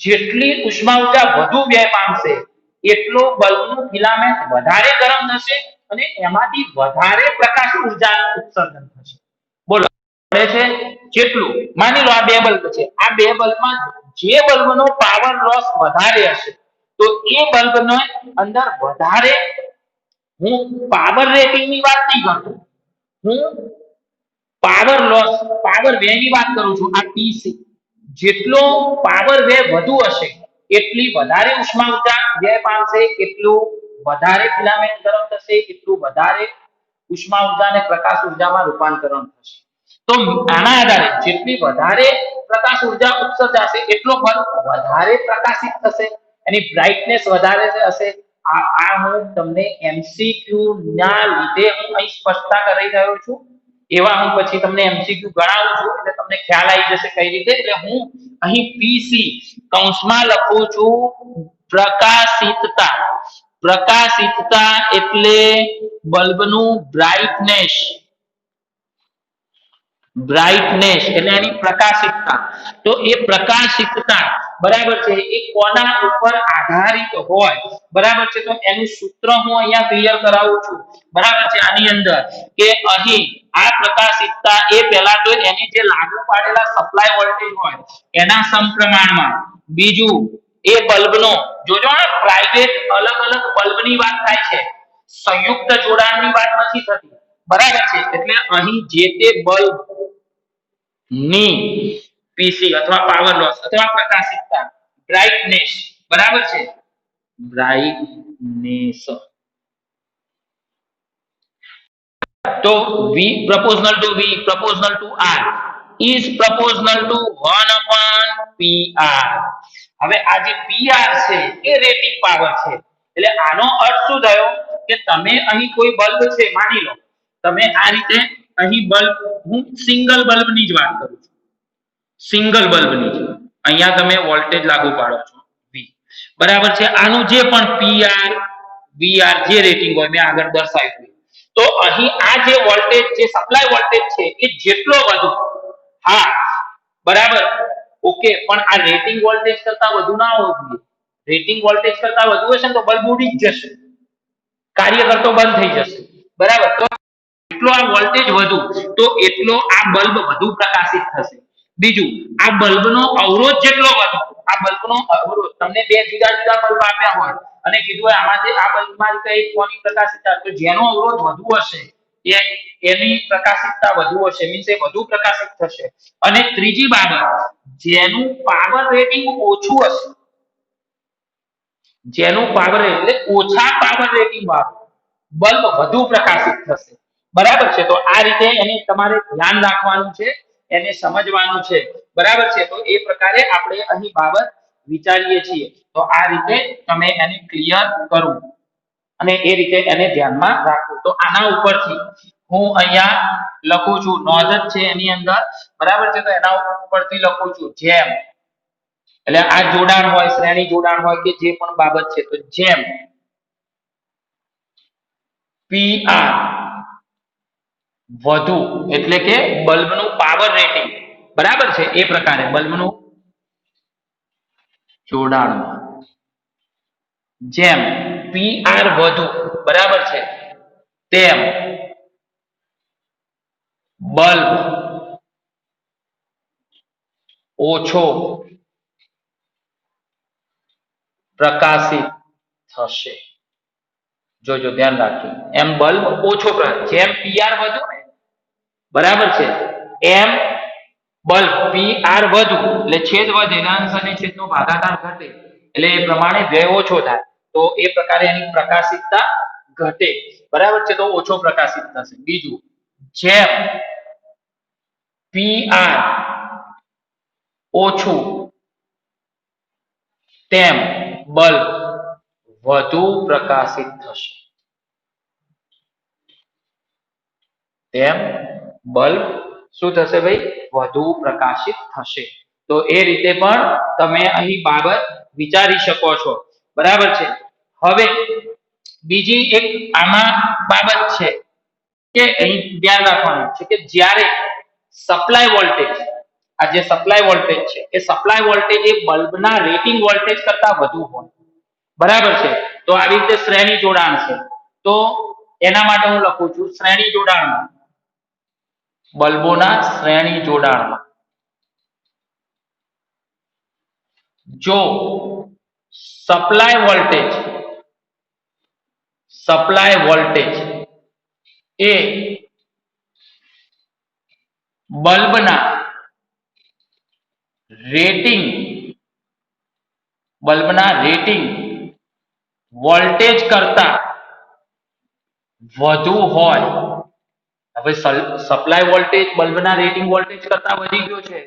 Speaker 1: જેટલી ઉષ્મા ઉર્જા વધુ વ્યય પામશે એટલો બલ્બનું ફિલામેન્ટ વધારે ગરમ થશે અને એમાંથી વધારે પ્રકાશ ઉર્જાનું ઉત્સર્જન થશે. બોલો છે જેટલું, માની લો આ બે બલ્બ છે, આ બે બલ્બમાં જે બલ્બનો પાવર લોસ વધારે હશે તો એ બલ્બનો અંદર વધારે, હું પાવર રેટિંગ ની વાત નહીં કરતો, હું પાવર લોસ, પાવર વ્યયની વાત કરું છું. આ પીસી, જેટલો પાવર વ્યય વધુ હશે એટલી વધારે ઉષ્મા ઉર્જા વ્યય પામશે, એટલું વધારે ફિલામેન્ટ ગરમ થશે, એટલું વધારે ઉષ્મા ઉર્જા અને પ્રકાશ ઉર્જામાં રૂપાંતરણ થશે. તો આના આધારે જેટલી વધારે પ્રકાશ ઉર્જા ઉત્સર્જાશે એટલો બલ્બ વધારે પ્રકાશિત થશે, એની બ્રાઇટનેસ વધારે હશે. આ હું તમને એમસીક્યુ ના લીધે હું અહીં સ્પષ્ટતા કરી રહ્યો છું. એવા હું પછી તમને એમસીક્યુ ગણાવું છું એટલે તમને ખ્યાલ આવી જશે કઈ રીતે. એટલે હું અહીં પીસી કૌંસમાં લખું છું પ્રકાશિતતા. પ્રકાશિતતા એટલે બલ્બનું બ્રાઇટનેસ, બ્રાઇટનેસ એટલે એની પ્રકાશિતતા. તો એ પ્રકાશિતતા, બરાબર છે, એ કોના ઉપર આધારિત હોય, બરાબર છે. તો એનું સૂત્ર હું અહીંયા ક્લિયર કરાવું છું, બરાબર છે, આની અંદર કે અહીં આ પ્રકાશિતતા એ પહેલા તો એની જે લાગુ પાડેલા સપ્લાય વોલ્ટેજ હોય એના સમપ્રમાણમાં, બીજું એ બલ્બનો, જોજો આ પ્રાઇવેટ અલગ અલગ બલ્બની વાત થાય છે, સંયુક્ત જોડાણની વાત નથી થતી, બરાબર છે. એટલે અહીં જે તે બલ્બ ની પીસી અથવા પાવર લોસ અથવા પ્રકાશિતતા, બ્રાઇટનેસ, બરાબર છે, બ્રાઇટનેસ. તો V proportional to V proportional to R is proportional to 1 upon PR. હવે આ જે PR છે એ રેટિંગ પાવર છે. એટલે આનો અર્થ શું થયો કે તમે અહીં કોઈ બલ્બ છે, માની લો તમે આ રીતે અહીં બલ્બ, હું સિંગલ બલ્બની જ વાત કરું છું, સિંગલ બલ્બની જ, અહીંયા તમે વોલ્ટેજ લાગુ પાડો છો V, બરાબર છે. આનું જે પણ PR VR જે રેટિંગ હોય મેં આગળ દર્શાવ્યું, તો અહીં આ જે વોલ્ટેજ, જે સપ્લાય વોલ્ટેજ છે એ જેટલો વધુ, હા બરાબર, ઓકે, પણ આ રેટિંગ વોલ્ટેજ કરતા વધુ ના હોવું જોઈએ. રેટિંગ વોલ્ટેજ કરતા વધુ હશે ને તો બલ્બ ઉડી જ જશે, કાર્ય કરતો બંધ થઈ જશે, બરાબર. તો એટલો આ વોલ્ટેજ વધુ તો એટલો આ બલ્બ વધુ પ્રકાશિત થશે. બીજું, આ બલ્બનો અવરોધ જેટલો વધુ, આ બલ્બનો અવરોધ, તમને બે જુદા જુદા બલ્બ આપ્યા હોય અને કીધું હોય આમાંથી આ બલ્બમાં કઈ કોની પ્રકાશિતતા, તો જેનો અવરોધ વધુ હશે એની પ્રકાશિતતા વધુ હશે, મીન્સ એ વધુ પ્રકાશિત થશે. અને ત્રીજી બાબત, જેનું પાવર રેટિંગ ઓછું હશે, જેનું પાવર એટલે ઓછા પાવર રેટિંગ વાળું બલ્બ વધુ પ્રકાશિત થશે, બરાબર છે. તો આ રીતે એને તમારે ધ્યાન રાખવાનું છે, એને સમજવાનું છે, બરાબર છે. તો એ પ્રકારે આપણે અહીં બાબત વિચારીએ છીએ. તો આ રીતે તમે એને ક્લિયર કરો અને એ રીતે એને ધ્યાનમાં રાખવું. તો આના ઉપરથી હું અહીંયા લખું છું, નોંધ જ છે એની અંદર, બરાબર છે. તો એના ઉપરથી લખું છું જેમ, એટલે આ જોડાણ હોય, શ્રેણી જોડાણ હોય કે જે પણ બાબત છે, તો જેમ PR વધુ એટલે કે બલ્બનું પાવર રેટિંગ, બરાબર છે, એ પ્રકારે બલ્બનું જોડાણ, જેમ PR વધુ, બરાબર છે, તેમ બલ્બ ઓછો પ્રકાશિત થશે. જોજો ધ્યાન રાખજો, એમ બલ્બ ઓછો જેમ પીઆર વધુ ને બરાબર છે એમ બલ્બ પીઆર વધુ એટલે છેદ વધે અંશ અને છેદનો ભાગાકાર ઘટે એટલે એ પ્રમાણે વ્યય ઓછો થાય તો એ પ્રકારે એની પ્રકાશિતતા ઘટે. બરાબર છે, તો ઓછો પ્રકાશિત થશે. બીજું, જેમ પીઆર ઓછું તેમ બલ્બ વધુ પ્રકાશિત થશે. તેમ બલ્બ શું થશે ભાઈ? વધુ પ્રકાશિત થશે. તો એ રીતે પણ તમે અહીં બાબત વિચારી શકો છો. બરાબર છે. હવે બીજી એક આમાં બાબત છે કે અહીં ધ્યાન રાખવાનું છે કે જ્યારે સપ્લાય વોલ્ટેજ, આ જે સપ્લાય વોલ્ટેજ છે એ સપ્લાય વોલ્ટેજ એ બલ્બના રેટિંગ વોલ્ટેજ કરતા વધુ હોય. બરાબર છે, તો આવી રીતે શ્રેણી જોડાણ છે. તો એના માટે હું લખું છું શ્રેણી જોડાણમાં, બલ્બોના શ્રેણી જોડાણમાં જો સપ્લાય વોલ્ટેજ એ બલ્બના રેટિંગ વોલ્ટેજ કરતા વધુ હોય. હવે સપ્લાય વોલ્ટેજ બલ્બના રેટિંગ વોલ્ટેજ કરતા વધી ગયો છે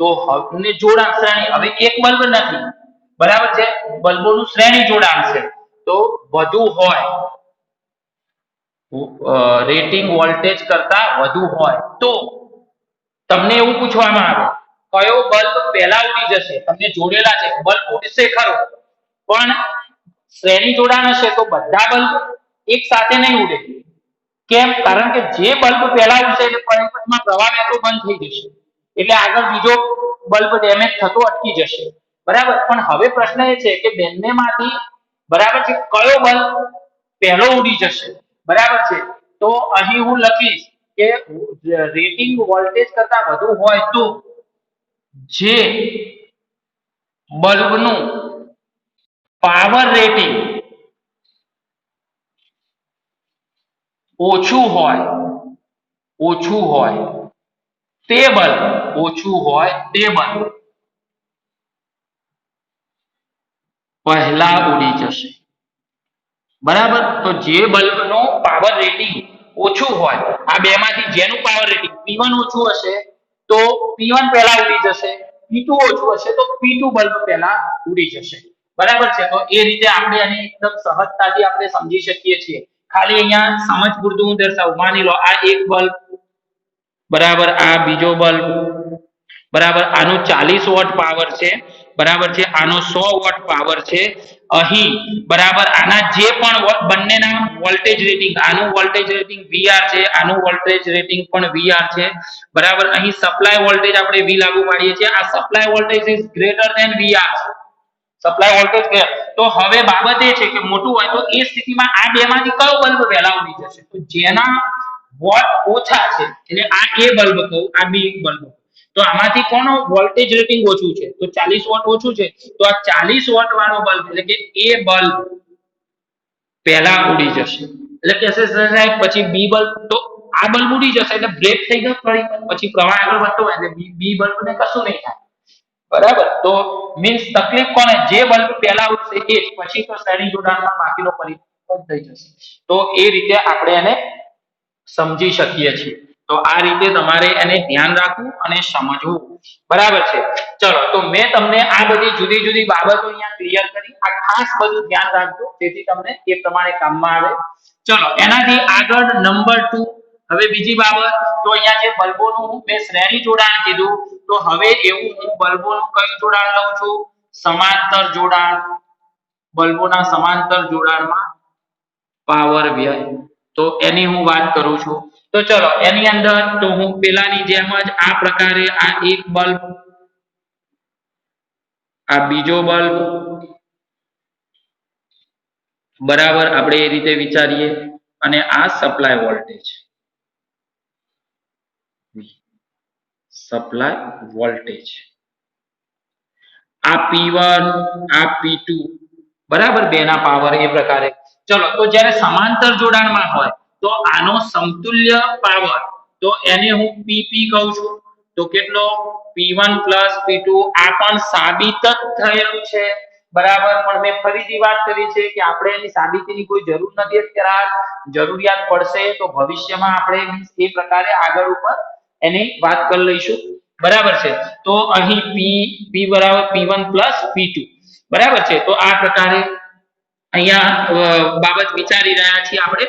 Speaker 1: તો હવે જોડાણ શ્રેણી, હવે એક બલ્બ નથી, બરાબર છે, બલ્બોનું શ્રેણી જોડાણ છે. તો વધુ હોય, રેટિંગ વોલ્ટેજ કરતા વધુ હોય તો તમને એવું પૂછવામાં આવે કયો બલ્બ પહેલા ઉડી જશે. તમને જોડેલા છે, બલ્બ ઉડશે ખરો પણ શ્રેણી જોડાણ હશે તો બધા બલ્બ એક સાથે નહીં ઉડે. કેમ? કારણ કે જે બલ્બ પહેલા ઉડશે એટલે પરિપથમાં પ્રવાહ વહેતો બંધ થઈ જશે એટલે આગળ બીજો બલ્બ ડેમેજ થતો અટકી જશે. બરાબર, પણ હવે પ્રશ્ન એ છે કે બંનેમાંથી બરાબર છે કયો બલ્બ પહેલો ઉડી જશે. બરાબર છે, તો અહીં હું લખીશ કે રેટિંગ વોલ્ટેજ કરતા વધુ હોય તો જે બલ્બનું પાવર રેટિંગ ઓછું હોય તે બલ્બ પહેલા ઉડી જશે. બરાબર, તો જે બલ્બનો પાવર રેટિંગ ઓછું હોય, આ બેમાંથી જેનું પાવર રેટિંગ P1 ઓછું હશે તો P1 પહેલા ઉડી જશે, P2 ઓછું હશે તો P2 બલ્બ પહેલા ઉડી જશે. બરાબર છે, તો એ રીતે આપણે આને એકદમ સહજતાથી આપણે સમજી શકીએ છીએ. ખાલી અહીંયા સમજ પૂરતું હું દર્શાવું. માની લો આ એક બલ્બ, બરાબર, આ બીજો બલ્બ, બરાબર, આનો 40 વોટ પાવર છે, બરાબર છે, આનો 100 વોટ પાવર છે. અહીં બરાબર આના જે પણ બંનેના વોલ્ટેજ રેટિંગ, આનું વોલ્ટેજ રેટિંગ VR છે, આનું વોલ્ટેજ રેટિંગ પણ VR છે. બરાબર, અહીં સપ્લાય વોલ્ટેજ આપણે V લાગુ પાડીએ છીએ, આ supply voltage is greater than VR. Supply voltage તો હવે બાબત એ છે કે મોટું હોય તો એ સ્થિતિમાં આ બેમાંથી કયો બલ્બ પહેલા ઉડી જશે? તો જેના વોટ ઓછા છે એટલે આ એ બલ્બ કહું, આ બી બલ્બ. તો આમાંથી કોનો વોલ્ટેજ રેટિંગ ઓછું છે? તો 40 વોટ ઓછું છે, તો આ 40 વોટ વાળો બલ્બ એટલે કે એ બલ્બ પહેલા ઉડી જશે. એટલે કે સાહેબ પછી બી બલ્બ, તો આ બલ્બ ઉડી જશે એટલે બ્રેક થઈ ગયો, પછી પ્રવાહ આગળ વધતો હોય એટલે બી બલ્બ ને કશું નહીં થાય. બરાબર, તો મીન્સ તકલીફ કોને? જે બલ્બ પહેલા ઉડશે એ જ, પછી તો શ્રેણી જોડાણમાં બાકીનો પરિપથ થઈ જશે. તો એ રીતે આપણે એને સમજી શકીએ છીએ. તો આ રીતે તમારે એને ધ્યાન રાખવું અને સમજવું. બરાબર છે. ચલો, તો મેં તમને આ બધી જુદી જુદી બાબતો અહીંયા ક્લિયર કરી. આ ખાસ બધું ધ્યાન રાખજો જેથી તમને એ પ્રમાણે કામમાં આવે. ચલો, એનાથી આગળ નંબર 2, હવે બીજી બાબત, તો અહીંયા જે બલ્બોનું મેં શ્રેણી જોડાણ કીધું, તો હવે એવું હું બલ્બોનું કયું જોડાણ લઉં છું? સમાંતર જોડાણ. બલ્બોના સમાંતર જોડાણમાં પાવર વ્યય, તો એની હું વાત કરું છું. તો ચલો, એની અંદર તો હું પેલાની જેમ જ આ પ્રકારે આ એક બલ્બ, આ બીજો બલ્બ, બરાબર, આપણે એ રીતે વિચારીએ, અને આ સપ્લાય વોલ્ટેજ. સપ્લાય વોલ્ટેજ, આ P1 આ P2 બરાબર, બેના પાવર એ પ્રકારે. ચલો તો જ્યારે સમાંતર જોડાણમાં હોય તો આનો સમતુલ્ય પાવર, તો એને હું PP કહું છું. તો કેટલો? P1 P2. આ પણ સાબિત જ થયેલું છે, બરાબર. પણ મેં ફરીથી વાત કરી છે કે આપણે એની સાબિતીની કોઈ જરૂર નથી અત્યારે, જરૂરિયાત પડશે તો ભવિષ્યમાં આપણે એ પ્રકારે આગળ ઉપર એની વાત કરી લઈશું, બરાબર છે. તો અહીં P બરાબર P1 P2, બરાબર છે. તો આ પ્રકારે અહીંયા બાબત વિચારી રહ્યા છીએ આપણે.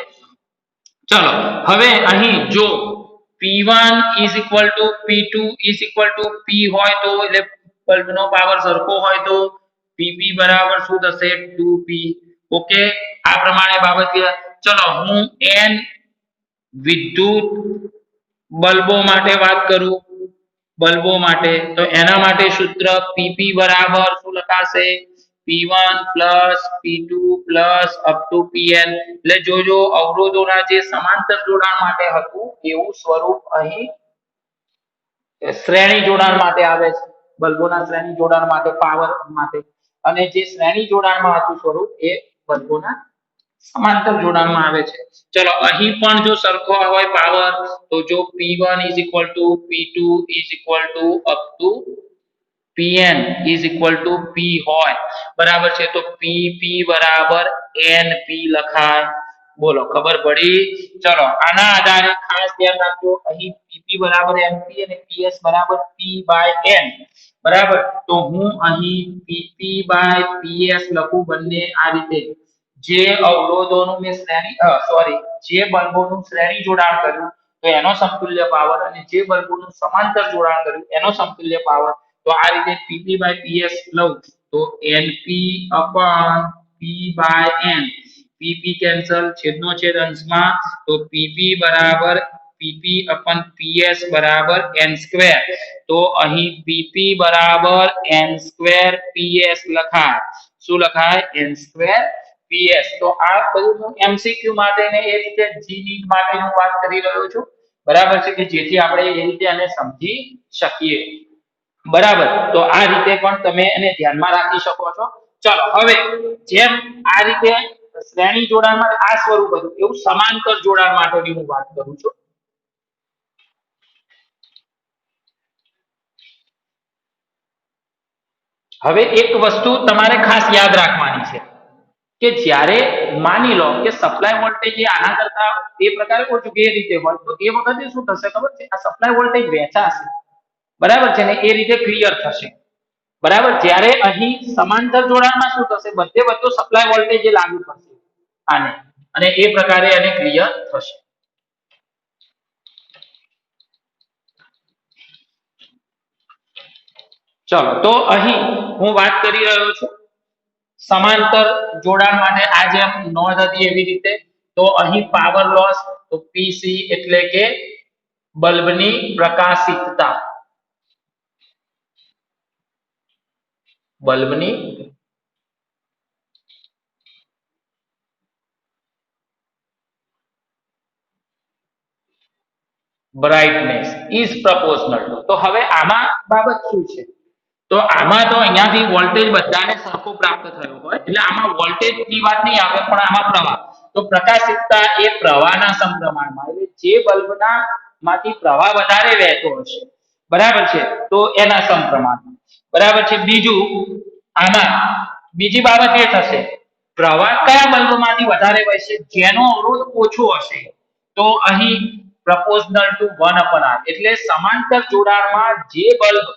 Speaker 1: ચલો હવે અહીં જો P1 P2 P હોય તો એટલે બલ્બનો પાવર સરખો હોય તો PP બરાબર શું થશે? 2P. ઓકે, આ પ્રમાણે બાબત. ચલો હું n વિદ્યુત બલ્બો માટે વાત કરું, બલ્બો માટે, તો એના માટે સૂત્ર PP બરાબર શું લખાશે? P1 P2 up to Pn. એટલે જોજો અવરોધોના જે સમાંતર જોડાણ માટે હતું એવું સ્વરૂપ અહીં શ્રેણી જોડાણ માટે આવે છે, બલ્બોના શ્રેણી જોડાણ માટે પાવર માટે, અને જે શ્રેણી જોડાણમાં હતું સ્વરૂપ એ બલ્બોના સમાંતર જોડાણમાં આવે છે. ચલો અહીં પણ જો સરખો હોય પાવર તો જો P1 P2 up to Pn P હોય, બરાબર છે. તો PP બરાબર NP લખાય. બોલો, ખબર પડી? ચલો આના આધારે ખાસ ધ્યાન રાખજો, અહીં PP બરાબર NP અને PS બરાબર P/N, બરાબર. તો હું અહીં PP/PS લખું, બંને આ રીતે. જે અવરોધોનું મેં જે બલ્બોનું શ્રેણી જોડાણ કર્યું તો એનો સમતુલ્ય પાવર, અને જે બલ્બોનું સમાંતર જોડાણ કર્યું એનો સમતુલ્ય પાવર. તો આ રીતે PP/PS લઉં તો NP/P/N. PP કેન્સલ, છેદનો છેદ અંશમાં, તો PP બરાબર PP/PS બરાબર n². તો અહીં PP બરાબર n²PS લખાય. શું લખાય? n²PS. તો આ બધું MCQ માટે ને એ રીતે જી નીટ માટે હું વાત કરી રહ્યો છું, બરાબર છે, કે જેથી આપણે એ રીતે આને સમજી શકીએ, બરાબર. તો આ રીતે પણ તમે એને ધ્યાનમાં રાખી શકો છો. ચલો હવે જેમ આ રીતે શ્રેણી જોડાણ માટે આ સ્વરૂપ હતું, એવું સમાંતર જોડાણ માટેની હું વાત કરું છું. હવે એક વસ્તુ તમારે ખાસ યાદ રાખવાની છે કે જ્યારે માની લો કે સપ્લાય વોલ્ટેજ એ આના કરતા એ પ્રકારે ઓછું કે રીતે હોય તો એ વખતે શું થશે ખબર છે? આ સપ્લાય વોલ્ટેજ વહેંચાશે, બરાબર છે ને, એ રીતે ક્લિયર થશે, બરાબર. જ્યારે અહીં સમાંતર જોડાણમાં શું થશે? બધે બધો સપ્લાય વોલ્ટેજ એ લાગુ પડશે આને, અને એ પ્રકારે એને ક્લિયર થશે. ચલો તો અહીં હું વાત કરી રહ્યો છું સમાંતર જોડાણ માટે, આ જેમ નોંધ હતી એવી રીતે. તો અહીં પાવર લોસ, તો PC એટલે કે બલ્બની પ્રકાશિતતા, બલ્બની brightness is proportional to. તો હવે આમાં બાબત શું છે? તો આમાં તો અહીંયાથી વોલ્ટેજ બધાને સરખો પ્રાપ્ત થયો હોય એટલે આમાં વોલ્ટેજ ની વાત નહીં આવે, પણ આમાં પ્રવાહ. તો પ્રકાશિતતા એ પ્રવાહના સમપ્રમાણમાં, એટલે જે બલ્બના માંથી પ્રવાહ વધારે વહેતો હશે, બરાબર છે, તો એના સમપ્રમાણમાં, બરાબર છે. બીજું આમાં બીજી બાબત એ થશે, પ્રવાહ કયા બલ્બમાંથી વધારે વહેશે? જેનો અવરોધ ઓછો હશે. તો અહીં proportional to 1/r, એટલે સમાંતર જોડાણમાં જે બલ્બ,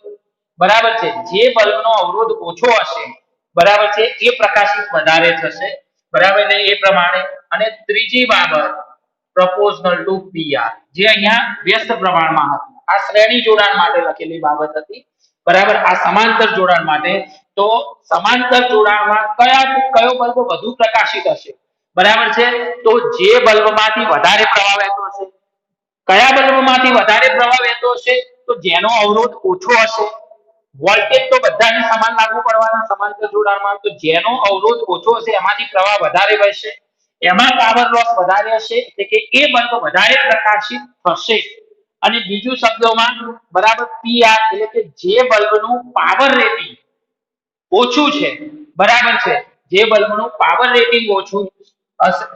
Speaker 1: બરાબર છે, જે બલ્બનો અવરોધ ઓછો હશે, બરાબર છે, એ પ્રકાશિત વધારે થશે, બરાબર ને, એ પ્રમાણે. અને ત્રીજી બાબત proportional to PR, જે અહીંયા વ્યસ્ત પ્રમાણમાં હતું. આ શ્રેણી જોડાણ માટે લખેલી બાબત હતી, બરાબર. આ સમાંતર જોડાણ માટે, તો સમાંતર જોડાણમાં કયો બલ્બ વધુ પ્રકાશિત હશે, બરાબર છે? તો જે બલ્બમાંથી વધારે પ્રવાહ વહેતો હશે. કયા બલ્બમાંથી વધારે પ્રવાહ વહેતો હશે? તો જેનો અવરોધ ઓછો હશે. વોલ્ટેજ તો બધાને સમાન લાગુ પડવાના સમાંતર જોડાણમાં, તો જેનો અવરોધ ઓછો હશે એમાંથી પ્રવાહ વધારે વહેશે, એમાં પાવર લોસ વધારે હશે, એટલે કે એ બલ્બ વધારે પ્રકાશિત થશે. અને બીજું શબ્દોમાં બરાબર પીઆર એટલે કે જે બલ્બનું પાવર રેટિંગ ઓછું છે, બરાબર છે, જે બલ્બનું પાવર રેટિંગ ઓછું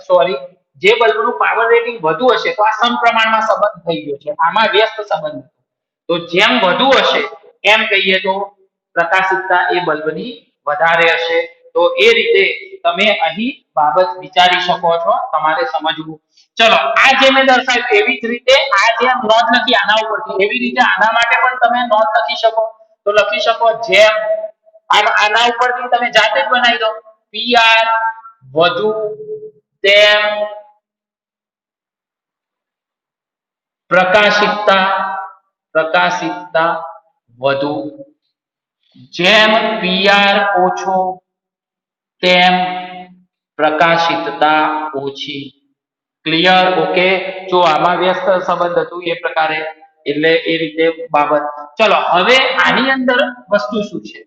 Speaker 1: સોરી જે બલ્બનું પાવર રેટિંગ વધુ હશે તો આ સમપ્રમાણમાં સંબંધ થઈ ગયો છે, આમાં વ્યસ્ત સંબંધ. તો જેમ વધુ હશે એમ કહીએ તો પ્રકાશિતતા એ બલ્બની વધારે હશે. તો એ રીતે તમે અહીં બાબત વિચારી શકો છો, તમારે સમજવું. ચલો આ જે મેં દર્શાવ્યું એવી જ રીતે આ જે નોંધ લખી આના ઉપરથી એવી રીતે આના માટે પણ તમે નોંધ લખી શકો. તો લખી શકો જેમ આના ઉપરથી તમે જાતે જ બનાવી દો. પીઆર વધુ તેમ પ્રકાશિતતા વધુ, જેમ પીઆર ઓછો તેમ પ્રકાશિતતા ઓછી. ક્લિયર? ઓકે. જો આમાં વ્યસ્ત સંબંધ હતું એ પ્રકારે, એટલે એ રીતે બાબત. ચલો હવે આની અંદર વસ્તુ શું છે?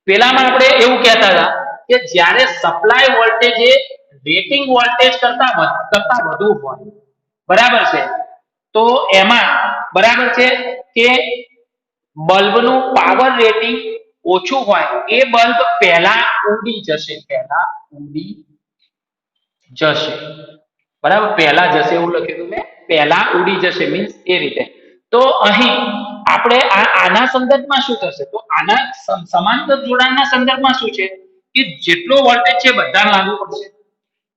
Speaker 1: પેલામાં આપણે એવું કહેતા હતા કે જ્યારે સપ્લાય વોલ્ટેજ એ રેટિંગ વોલ્ટેજ કરતા વધુ હોય, બરાબર છે, તો એમાં બરાબર છે કે બલ્બનું પાવર રેટિંગ ઓછું હોય એ બલ્બ પહેલા ઉડી જશે, બરાબર, પહેલા જશે એવું લખ્યું મેં, પહેલા ઉડી જશે મીન્સ એ રીતે. તો અહીં આપણે આના સંદર્ભમાં શું થશે? તો આના સમાંતર જોડાણના સંદર્ભમાં શું છે કે જેટલો વોલ્ટેજ છે બધા લાગુ પડશે.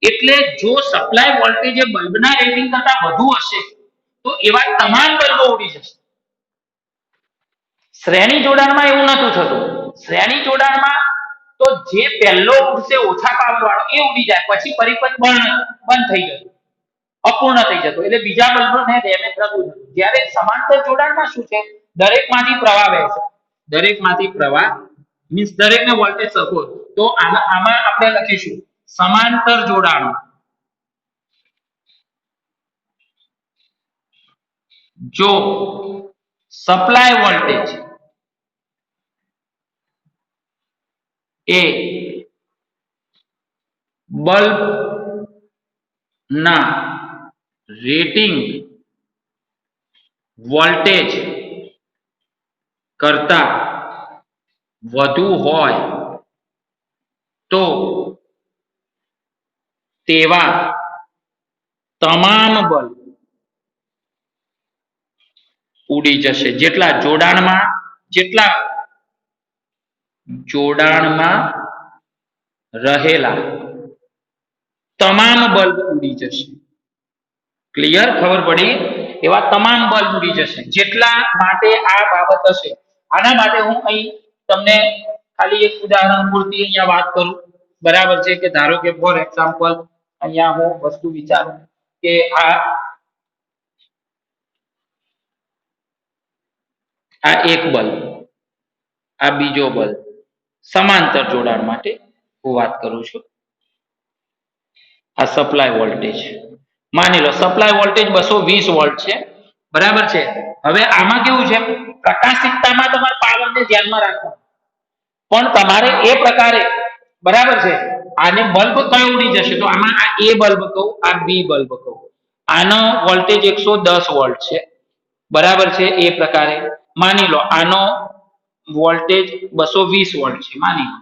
Speaker 1: એટલે જો સપ્લાય વોલ્ટેજ એ બલ્બના રેટિંગ કરતા વધુ હશે તો એવા તમામ બલ્બો ઉડી જશે. શ્રેણી જોડાણમાં એવું નતું થતું. શ્રેણી જોડાણમાં તો જે પહેલો ઉડશે ઓછા પાવર વાળો એ ઉડી જાય, પછી પરિપથ બંધ થઈ જતો, અપૂર્ણ થઈ જતો, એટલે બીજા બલ્બને ડેમેજ થતું હતું. જ્યારે સમાંતર જોડાણમાં શું છે, દરેકમાંથી પ્રવાહ વહેશે, દરેકમાંથી પ્રવાહ મીન્સ દરેકને વોલ્ટેજ સરખો. તો આમાં આપણે લખીશું સમાંતર જોડાણ. જો સપ્લાય વોલ્ટેજ એ બલ્બ ના રેટિંગ વોલ્ટેજ કરતા વધુ હોય તો તેવા તમામ બલ્બ ઉડી જશે. જોડાણમાં રહેલા તમામ બલ્બ ઉડી જશે. ક્લિયર? ખબર પડી? એવા તમામ બલ્બ ઉડી જશે. જેટલા માટે આ બાબત હશે. આના માટે હું અહીં તમને ખાલી એક ઉદાહરણ પૂરતી અહીંયા વાત કરું, બરાબર છે, કે ધારો કે ફોર એક્ઝામ્પલ અહીંયા હું વસ્તુ વિચારું કે આ એક બલ્બ, આ બીજો બલ્બ, સમાંતર જોડાણ માટે હું વાત કરું છું. આ સપ્લાય વોલ્ટેજ માની લો, સપ્લાય વોલ્ટેજ 220 વોલ્ટ છે, બરાબર છે. હવે આમાં કેવું છે, પ્રકાશિતતામાં તમારે પાવરને ધ્યાનમાં રાખવાનું, પણ તમારે એ પ્રકારે, બરાબર છે, આને બલ્બ કયો ઉડી જશે? તો આમાં આ એ બલ્બ કહું, આ બી બલ્બ કહું. આનો વોલ્ટેજ 110 વોલ્ટ છે, બરાબર છે. એ પ્રકારે માની લો આનો વોલ્ટેજ 220 વોલ્ટ છે, માની લો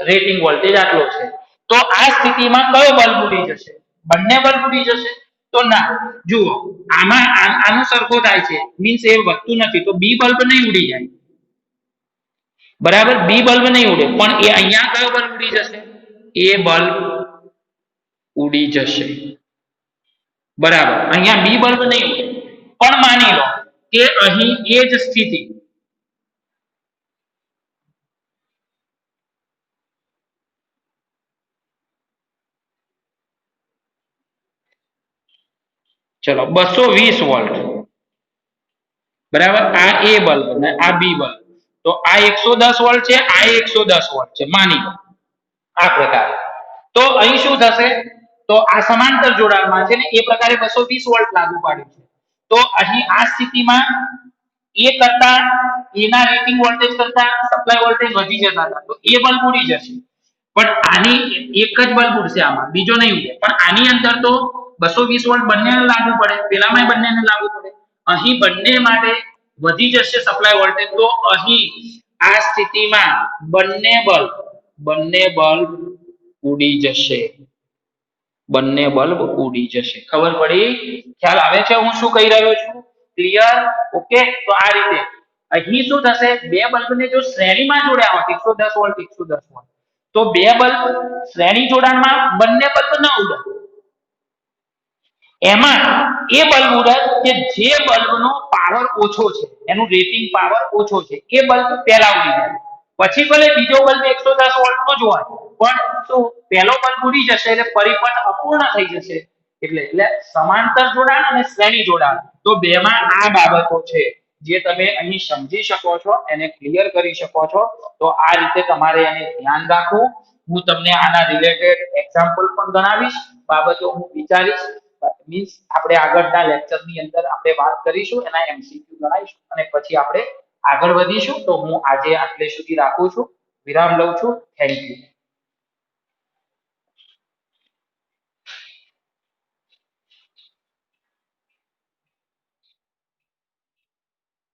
Speaker 1: રેટિંગ વોલ્ટેજ આટલો છે. તો આ સ્થિતિમાં કયો બલ્બ ઉડી જશે? બંને બલ્બ ઉડી જશે? તો ના. જુઓ, આમાં આનો સરખો થાય છે મીન્સ એ વધતું નથી, તો બી બલ્બ નહીં ઉડી જાય, બરાબર. બી બલ્બ નહીં ઉડે, પણ એ અહીંયા કયો બલ્બ ઉડી જશે? એ બલ્બ ઉડી જશે, બરાબર. અહીંયા બી બલ્બ નહીં ઉડે, પણ માની લો કે અહીં એ જ સ્થિતિ ચલો 220 વોલ્ટ, બરાબર. આ એ બલ્બ ને આ બી બલ્બ, તો આ 110 વોલ્ટ છે, આ 110 વોલ્ટ છે, માની લો આ પ્રકારે. તો અહીં શું થશે? તો આ સમાંતર જોડાણમાં છે ને એ પ્રકારે 220 વોલ્ટ લાગુ પાડ્યું છે. તો અહીં આ સ્થિતિમાં એ કરતા એના રેટિંગ વોલ્ટેજ કરતા સપ્લાય વોલ્ટેજ વધી જતા હતા, તો એ બલ્બ ઉડી જશે. પણ આની એક જ બલ્બ ઉડશે, આમાં બીજો નહીં ઉડે. પણ આની અંદર તો 220 વોલ્ટ બંનેને લાગુ પડે, પેલામાં બંનેને લાગુ પડે. અહીં બંને માટે વધી જશે સપ્લાય વોલ્ટેજ, તો અહીં આ સ્થિતિમાં બંને બલ્બ ઉડી જશે. બંને બલ્બ ઉડી જશે. ખબર પડી? ખ્યાલ આવે છે હું શું કહી રહ્યો છું? ક્લિયર? ઓકે. તો આ રીતે અહીં શું થશે? બે બલ્બને જો શ્રેણીમાં જોડ્યા હોત 110 વોલ્ટ 110 વોલ્ટ, તો બે બલ્બ શ્રેણી જોડાણમાં બંને બલ્બ ન ઉડે. એમાં એ બલ્બ ઉડે કે જે બલ્બનો પાવર ઓછો છે, એનું રેટિંગ પાવર ઓછો છે, એ બલ્બ પહેલા ઉડી જાય. પછી ભલે બીજો બલ્બ 110 વોલ્ટનો જ હોય, પણ શું પહેલો બલ્બ ઉડી જશે એટલે પરિપથ અપૂર્ણ થઈ જશે. એટલે સમાંતર જોડાણ અને શ્રેણી જોડાણ, તો બેમાં આ બાબતો છે જે તમે અહીં સમજી શકો છો, એને ક્લિયર કરી શકો છો. તો આ રીતે તમારે એને ધ્યાન રાખવું. હું તમને આના રિલેટેડ એક્ઝામ્પલ પણ ગણાવીશ, બાબતો હું વિચારીશ. મીન્સ આપણે આગળના લેક્ચરની અંદર આપણે વાત કરીશું, એના એમસીક્યુ ગણાવીશું અને પછી આપણે આગળ વધીશું. તો હું આજે આટલે સુધી રાખું છું, વિરામ લઉં છું. Thank you.